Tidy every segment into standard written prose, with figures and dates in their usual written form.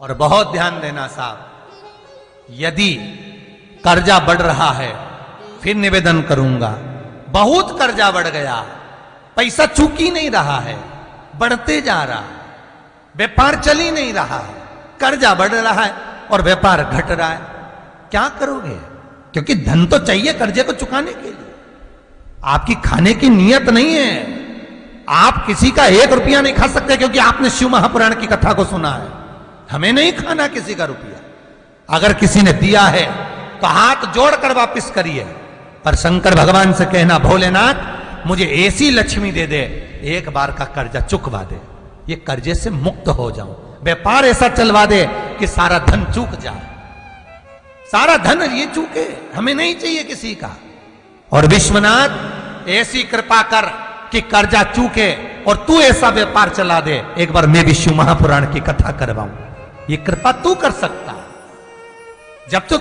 और बहुत ध्यान देना साहब, यदि कर्जा बढ़ रहा है फिर निवेदन करूंगा, बहुत कर्जा बढ़ गया, पैसा चूक ही नहीं रहा है, बढ़ते जा रहा है, व्यापार चल ही नहीं रहा है, कर्जा बढ़ रहा है और व्यापार घट रहा है, क्या करोगे? क्योंकि धन तो चाहिए कर्जे को चुकाने के लिए, आपकी खाने की नीयत नहीं है, आप किसी का 1 रुपया नहीं खा सकते क्योंकि आपने शिव महापुराण की कथा को सुना है। हमें नहीं खाना किसी का रुपया, अगर किसी ने दिया है तो हाथ जोड़कर वापस करिए, पर शंकर भगवान से कहना भोलेनाथ मुझे ऐसी लक्ष्मी दे दे, एक बार का कर्जा चुकवा दे, ये कर्जे से मुक्त हो जाऊं, व्यापार ऐसा चलवा दे कि सारा धन चूक जाए, सारा धन ये चूके, हमें नहीं चाहिए किसी का। और विश्वनाथ ऐसी कृपा कर कि कर्जा चूके और तू ऐसा व्यापार चला दे, एक बार मैं भी शिव महापुराण की कथा करवाऊं, ये कृपा तू कर सकता है। जब तू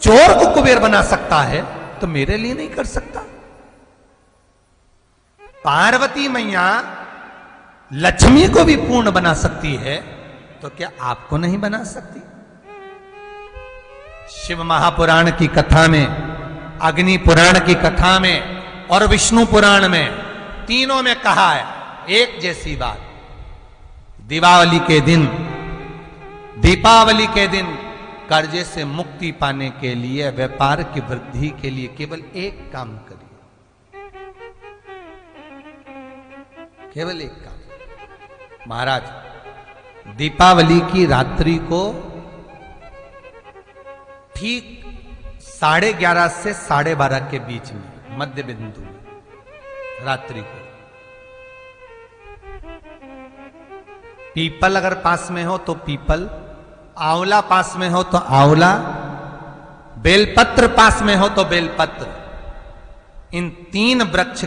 चोर को कुबेर बना सकता है तो मेरे लिए नहीं कर सकता? पार्वती मैया लक्ष्मी को भी पूर्ण बना सकती है तो क्या आपको नहीं बना सकती? शिव महापुराण की कथा में, अग्नि पुराण की कथा में और विष्णु पुराण में, तीनों में कहा है एक जैसी बात, दीपावली के दिन कर्जे से मुक्ति पाने के लिए, व्यापार की वृद्धि के लिए केवल एक काम करिए, केवल एक काम। महाराज दीपावली की रात्रि को ठीक 11:30 से 12:30 के बीच में, मध्य बिंदु में रात्रि को, पीपल अगर पास में हो तो पीपल, आंवला पास में हो तो आंवला, बेलपत्र पास में हो तो बेलपत्र, इन 3 वृक्ष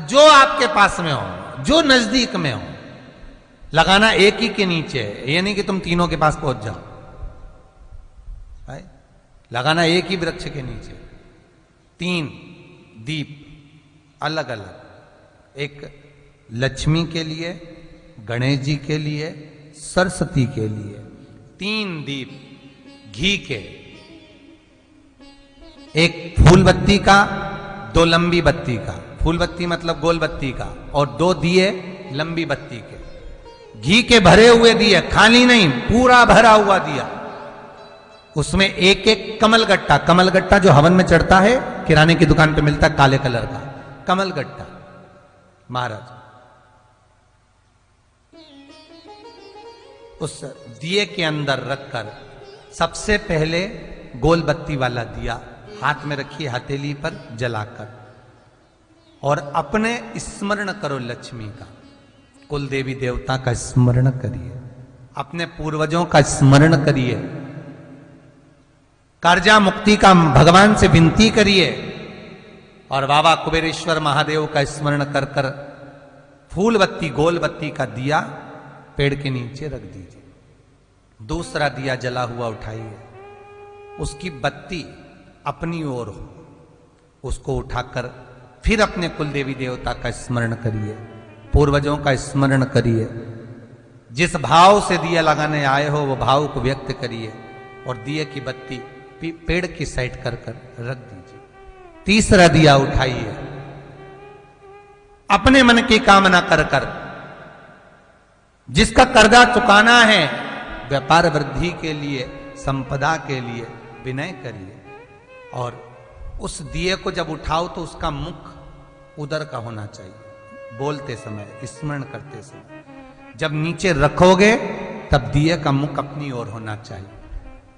जो आपके पास में हो, जो नजदीक में हो, लगाना एक ही के नीचे, ये नहीं कि तुम तीनों के पास पहुंच जाओ, लगाना एक ही वृक्ष के नीचे 3 दीप अलग अलग, एक लक्ष्मी के लिए, गणेश जी के लिए, सरस्वती के लिए, 3 दीप घी के, एक फूल बत्ती का, 2 लंबी बत्ती का, फूल बत्ती मतलब गोल बत्ती का, और 2 दिए लंबी बत्ती के, घी के भरे हुए दिए, खाली नहीं, पूरा भरा हुआ दिया, उसमें एक एक कमलगट्टा, कमलगट्टा जो हवन में चढ़ता है, किराने की दुकान पे मिलता है काले कलर का कमलगट्टा, महाराज उस दिए के अंदर रखकर सबसे पहले गोल बत्ती वाला दिया हाथ में रखिए, हथेली पर जलाकर, और अपने स्मरण करो लक्ष्मी का, कुल देवी देवता का स्मरण करिए, अपने पूर्वजों का स्मरण करिए, कर्जा मुक्ति का भगवान से विनती करिए, और बाबा कुबेरेश्वर महादेव का स्मरण कर कर फूल बत्ती गोल बत्ती का दिया पेड़ के नीचे रख दीजिए। दूसरा दिया जला हुआ उठाइए, उसकी बत्ती अपनी ओर हो, उसको उठाकर फिर अपने कुल देवी देवता का स्मरण करिए, पूर्वजों का स्मरण करिए, जिस भाव से दिया लगाने आए हो वो भाव को व्यक्त करिए, और दिए की बत्ती पेड़ की साइड कर कर रख दीजिए। तीसरा दिया उठाइए, अपने मन की कामना कर कर, जिसका कर्जा चुकाना है, व्यापार वृद्धि के लिए, संपदा के लिए विनय करिए, और उस दिए को जब उठाओ तो उसका मुख उधर का होना चाहिए, बोलते समय, स्मरण करते समय, जब नीचे रखोगे तब दिए का मुख अपनी ओर होना चाहिए।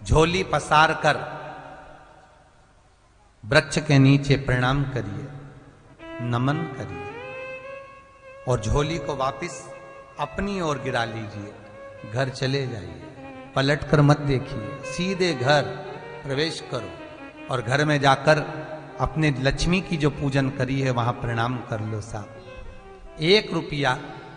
झोली पसार कर वृक्ष के नीचे प्रणाम करिए, नमन करिए, और झोली को वापस अपनी ओर गिरा लीजिए, घर चले जाइए, पलट कर मत देखिए, सीधे घर प्रवेश करो, और घर में जाकर अपने लक्ष्मी की जो पूजन करी है वहां प्रणाम कर लो साहब। 1 रुपया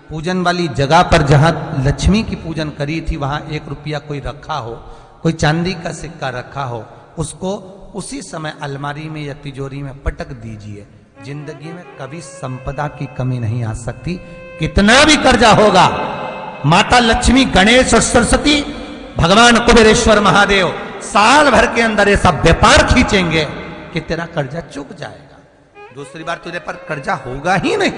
पूजन वाली जगह पर जहां लक्ष्मी की पूजन करी थी वहां 1 रुपया कोई रखा हो, कोई चांदी का सिक्का रखा हो, उसको उसी समय अलमारी में या तिजोरी में पटक दीजिए। जिंदगी में कभी संपदा की कमी नहीं आ सकती, कितना भी कर्जा होगा, माता लक्ष्मी, गणेश और सरस्वती भगवान कुबेरेश्वर महादेव साल भर के अंदर ये सब व्यापार खींचेंगे कि तेरा कर्जा चुक जाएगा, दूसरी बार तुझे पर कर्जा होगा ही नहीं।